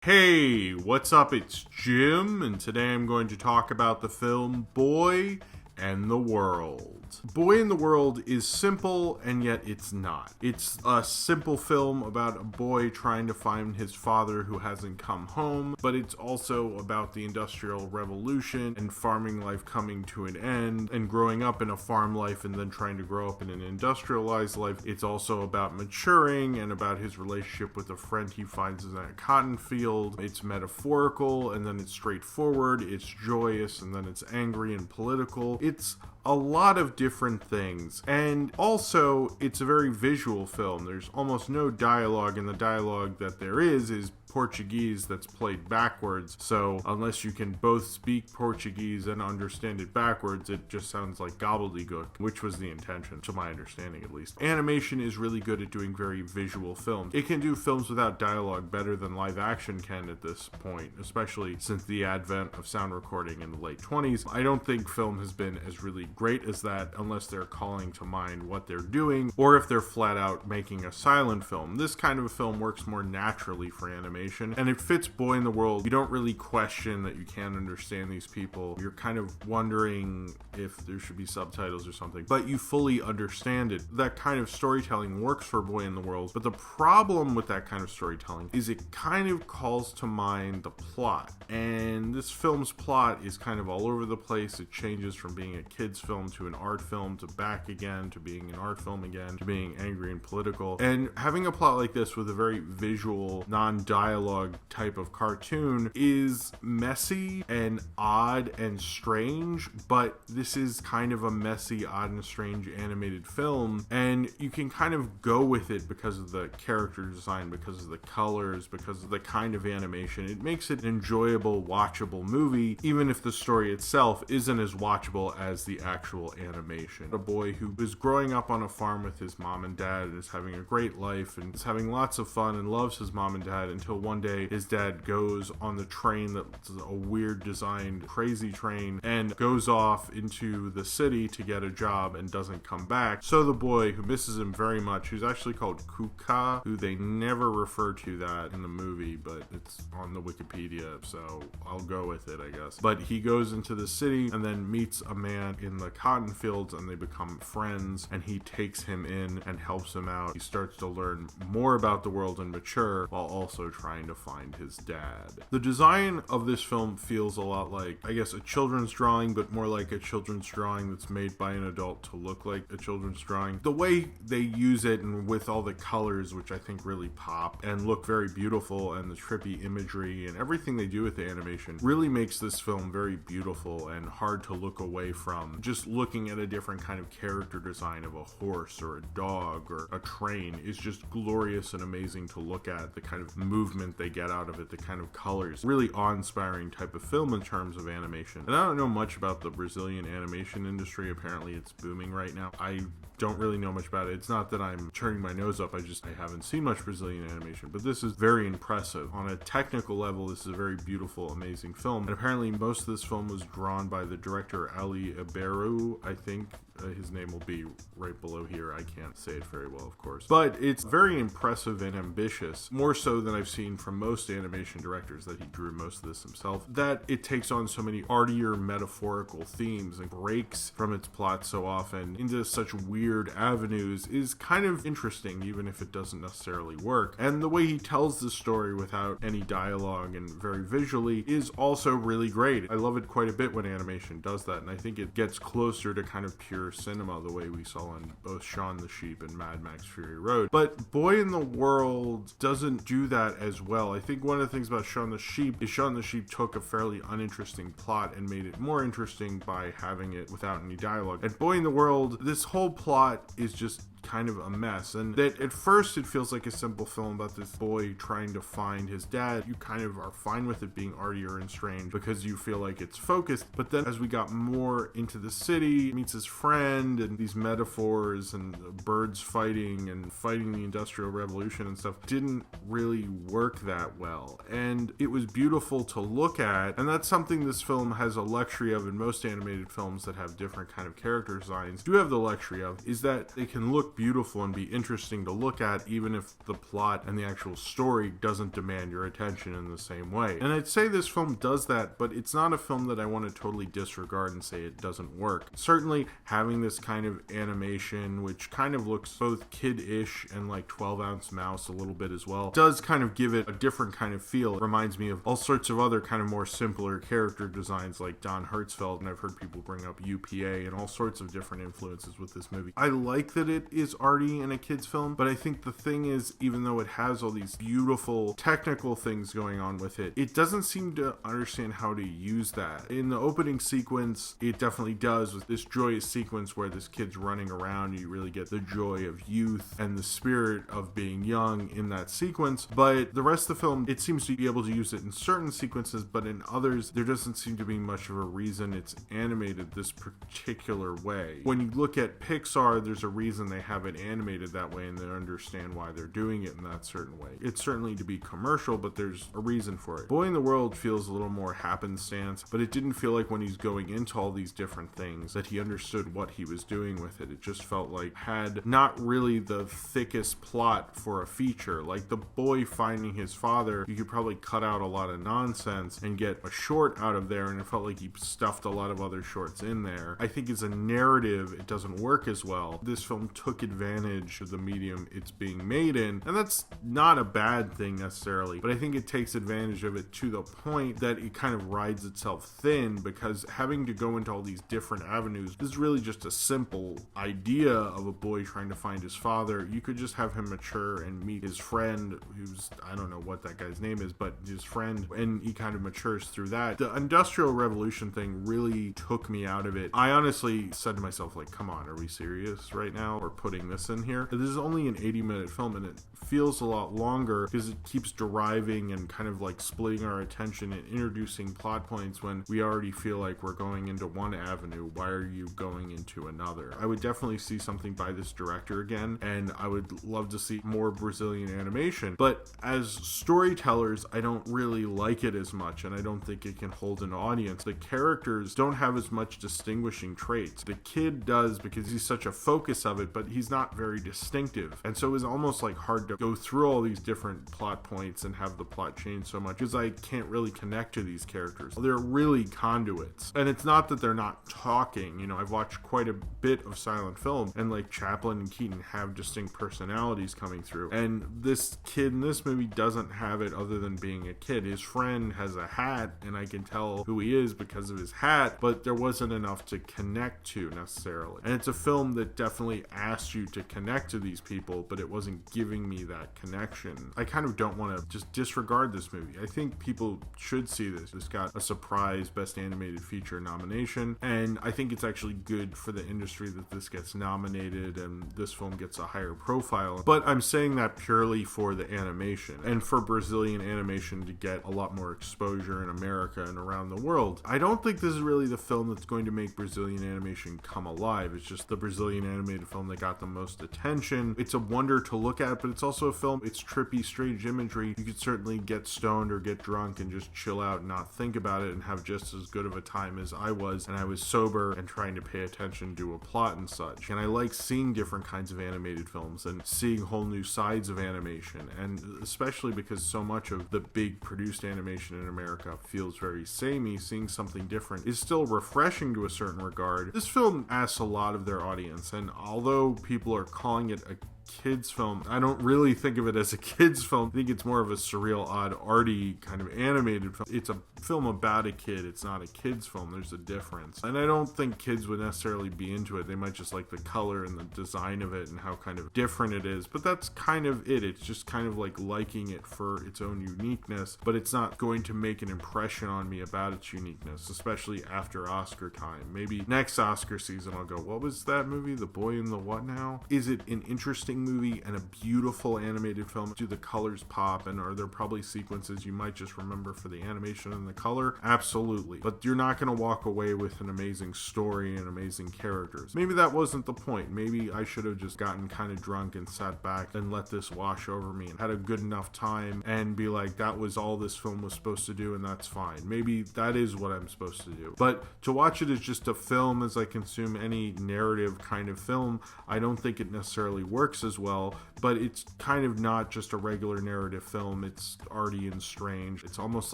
Hey, what's up? It's Jim, and today I'm going to talk about the film Boy and the World. Boy in the World is simple, and yet it's not. It's a simple film about a boy trying to find his father who hasn't come home, but it's also about the Industrial Revolution and farming life coming to an end, and growing up in a farm life and then trying to grow up in an industrialized life. It's also about maturing and about his relationship with a friend he finds in a cotton field. It's metaphorical, and then it's straightforward. It's joyous, and then it's angry and political. It's a lot of different things, and also it's a very visual film. There's almost no dialogue, and the dialogue that there is Portuguese that's played backwards, so unless you can both speak Portuguese and understand it backwards, it just sounds like gobbledygook, which was the intention, to my understanding at least. Animation is really good at doing very visual films. It can do films without dialogue better than live action can at this point, especially since the advent of sound recording in the late 20s. I don't think film has been as really great as that unless they're calling to mind what they're doing, or if they're flat out making a silent film. This kind of a film works more naturally for animation, and it fits Boy in the World. You don't really question that you can't understand these people. You're kind of wondering if there should be subtitles or something, but you fully understand it. That kind of storytelling works for Boy in the World, but the problem with that kind of storytelling is it kind of calls to mind the plot, and this film's plot is kind of all over the place. It changes from being a kid's film to an art film to back again to being an art film again to being angry and political. And having a plot like this with a very visual, non-dialogue type of cartoon is messy and odd and strange, but this is kind of a messy, odd, and strange animated film, and you can kind of go with it because of the character design, because of the colors, because of the kind of animation. It makes it an enjoyable, watchable movie, even if the story itself isn't as watchable as the actual animation. A boy who is growing up on a farm with his mom and dad and is having a great life and is having lots of fun and loves his mom and dad until one day his dad goes on the train that's a weird designed crazy train and goes off into the city to get a job and doesn't come back. So the boy, who misses him very much, who's actually called Kuka, who they never refer to that in the movie, but it's on the Wikipedia, so I'll go with it, I guess. But he goes into the city and then meets a man in the cotton fields, and they become friends, and he takes him in and helps him out. He starts to learn more about the world and mature while also trying to find his dad. The design of this film feels a lot like, I guess, a children's drawing, but more like a children's drawing that's made by an adult to look like a children's drawing. The way they use it, and with all the colors, which I think really pop and look very beautiful, and the trippy imagery and everything they do with the animation really makes this film very beautiful and hard to look away from. Just looking at a different kind of character design of a horse or a dog or a train is just glorious and amazing to look at. The kind of movement they get out of it, the kind of colors, really awe-inspiring type of film in terms of animation. And I don't know much about the Brazilian animation industry. Apparently it's booming right now. I don't really know much about it. It's not that I'm turning my nose up, I haven't seen much Brazilian animation, but this is very impressive. On a technical level, this is a very beautiful, amazing film, and apparently most of this film was drawn by the director Ali Iberu. I think his name will be right below here. I can't say it very well, of course, but it's very impressive and ambitious, more so than I've seen from most animation directors, that he drew most of this himself, that it takes on so many artier metaphorical themes and breaks from its plot so often into such weird avenues is kind of interesting, even if it doesn't necessarily work. And the way he tells the story without any dialogue and very visually is also really great. I love it quite a bit when animation does that, and I think it gets closer to kind of pure cinema the way we saw in both Shaun the Sheep and Mad Max Fury Road. But Boy in the World doesn't do that as well. I think one of the things about Shaun the Sheep is Shaun the Sheep took a fairly uninteresting plot and made it more interesting by having it without any dialogue. At Boy in the World, this whole plot is just kind of a mess, and that at first it feels like a simple film about this boy trying to find his dad. You kind of are fine with it being artier and strange because you feel like it's focused, but then as we got more into the city, he meets his friend, and these metaphors and birds fighting and fighting the Industrial Revolution and stuff didn't really work that well, and it was beautiful to look at. And that's something this film has a luxury of, in most animated films that have different kind of character designs do have the luxury of, is that they can look look beautiful and be interesting to look at, even if the plot and the actual story doesn't demand your attention in the same way. And I'd say this film does that, but it's not a film that I want to totally disregard and say it doesn't work. Certainly having this kind of animation, which kind of looks both kid-ish and like 12-ounce mouse a little bit as well, does kind of give it a different kind of feel. It reminds me of all sorts of other kind of more simpler character designs like Don Hertzfeldt, and I've heard people bring up UPA and all sorts of different influences with this movie. I like that it is arty in a kid's film, but I think the thing is, even though it has all these beautiful technical things going on with it, it doesn't seem to understand how to use that. In the opening sequence, it definitely does, with this joyous sequence where this kid's running around. You really get the joy of youth and the spirit of being young in that sequence, but the rest of the film, it seems to be able to use it in certain sequences, but in others, there doesn't seem to be much of a reason it's animated this particular way. When you look at Pixar, there's a reason they have it animated that way, and they understand why they're doing it in that certain way. It's certainly to be commercial, but there's a reason for it. Boy in the World feels a little more happenstance, but it didn't feel like when he's going into all these different things that he understood what he was doing with it. It just felt like had not really the thickest plot for a feature. Like the boy finding his father, you could probably cut out a lot of nonsense and get a short out of there, and it felt like he stuffed a lot of other shorts in there. I think as a narrative, it doesn't work as well. This film took advantage of the medium it's being made in, and that's not a bad thing necessarily, but I think it takes advantage of it to the point that it kind of rides itself thin, because having to go into all these different avenues is really just a simple idea of a boy trying to find his father. You could just have him mature and meet his friend, who's, I don't know what that guy's name is, but his friend, and he kind of matures through that. The Industrial Revolution thing really took me out of it. I honestly said to myself, like, come on, are we serious right now? We're putting this in here? This is only an 80-minute film, and it feels a lot longer because it keeps deriving and kind of like splitting our attention and introducing plot points when we already feel like we're going into one avenue. Why are you going into another? I would definitely see something by this director again, and I would love to see more Brazilian animation, but as storytellers, I don't really like it as much, and I don't think it can hold an audience. The characters don't have as much distinguishing traits. The kid does, because he's such a focus of it, but he's not very distinctive, and so it was almost like hard to go through all these different plot points and have the plot change so much, because I can't really connect to these characters. They're really conduits, and it's not that they're not talking. You know, I've watched quite a bit of silent film, and like Chaplin and Keaton have distinct personalities coming through, and this kid in this movie doesn't have it other than being a kid. His friend has a hat, and I can tell who he is because of his hat, but there wasn't enough to connect to necessarily. And it's a film that definitely asked you to connect to these people, but it wasn't giving me that connection. I kind of don't want to just disregard this movie. I think people should see this. This got a surprise Best Animated Feature nomination, and I think it's actually good for the industry that this gets nominated and this film gets a higher profile. But I'm saying that purely for the animation and for Brazilian animation to get a lot more exposure in America and around the world. I don't think this is really the film that's going to make Brazilian animation come alive. It's just the Brazilian animated film that got the most attention. It's a wonder to look at, but it's also a film, it's trippy, strange imagery. You could certainly get stoned or get drunk and just chill out and not think about it and have just as good of a time as I was, and I was sober and trying to pay attention to a plot and such. And I like seeing different kinds of animated films and seeing whole new sides of animation, and especially because so much of the big produced animation in America feels very samey, seeing something different is still refreshing to a certain regard. This film asks a lot of their audience, and although people are calling it a kids film, I don't really think of it as a kids film. I think it's more of a surreal, odd, arty kind of animated film. It's a film about a kid. It's not a kids film. There's a difference. And I don't think kids would necessarily be into it. They might just like the color and the design of it and how kind of different it is. But that's kind of it. It's just kind of like liking it for its own uniqueness, but it's not going to make an impression on me about its uniqueness, especially after Oscar time. Maybe next Oscar season I'll go, what was that movie? The Boy in the What Now? Is it an interesting interesting movie and a beautiful animated film, do the colors pop, and are there probably sequences you might just remember for the animation and the color? Absolutely. But you're not going to walk away with an amazing story and amazing characters. Maybe that wasn't the point. Maybe I should have just gotten kind of drunk and sat back and let this wash over me and had a good enough time and be like, that was all this film was supposed to do, and that's fine. Maybe that is what I'm supposed to do. But to watch it as just a film, as I consume any narrative kind of film, I don't think it necessarily works as well. But it's kind of not just a regular narrative film. It's arty and strange. It's almost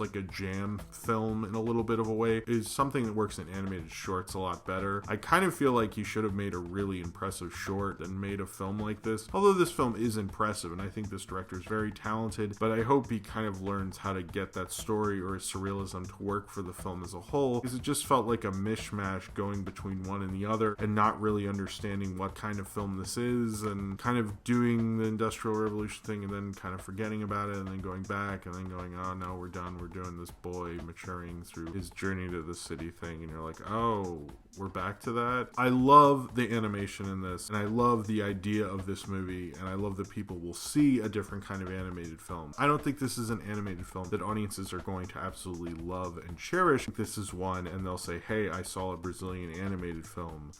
like a jam film in a little bit of a way. It's something that works in animated shorts a lot better. I kind of feel like he should have made a really impressive short and made a film like this. Although this film is impressive, and I think this director is very talented, but I hope he kind of learns how to get that story or surrealism to work for the film as a whole, because it just felt like a mishmash going between one and the other and not really understanding what kind of film this is, and kind of doing the Industrial Revolution thing and then kind of forgetting about it and then going back and then going, oh no, we're done, we're doing this boy maturing through his journey to the city thing, and you're like, oh, we're back to that. I love the animation in this, and I love the idea of this movie, and I love that people will see a different kind of animated film. I don't think this is an animated film that audiences are going to absolutely love and cherish. This is one, and they'll say, hey, I saw a Brazilian animated film.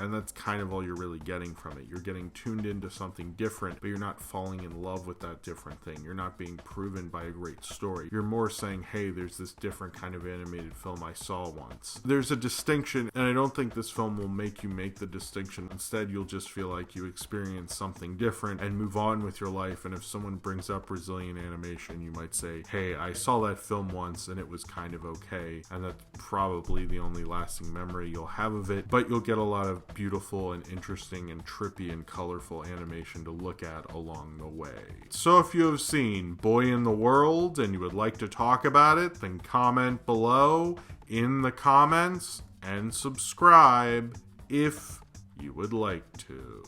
And that's kind of all you're really getting from it. You're getting tuned into something different, but you're not falling in love with that different thing. You're not being proven by a great story. You're more saying, hey, there's this different kind of animated film I saw once. There's a distinction, and I don't think this film will make you make the distinction. Instead, you'll just feel like you experience something different and move on with your life. And if someone brings up Brazilian animation, you might say, hey, I saw that film once and it was kind of okay. And that's probably the only lasting memory you'll have of it, but you'll get a lot of beautiful and interesting and trippy and colorful animation to look at along the way. So if you have seen Boy in the World and you would like to talk about it, then comment below in the comments and subscribe if you would like to.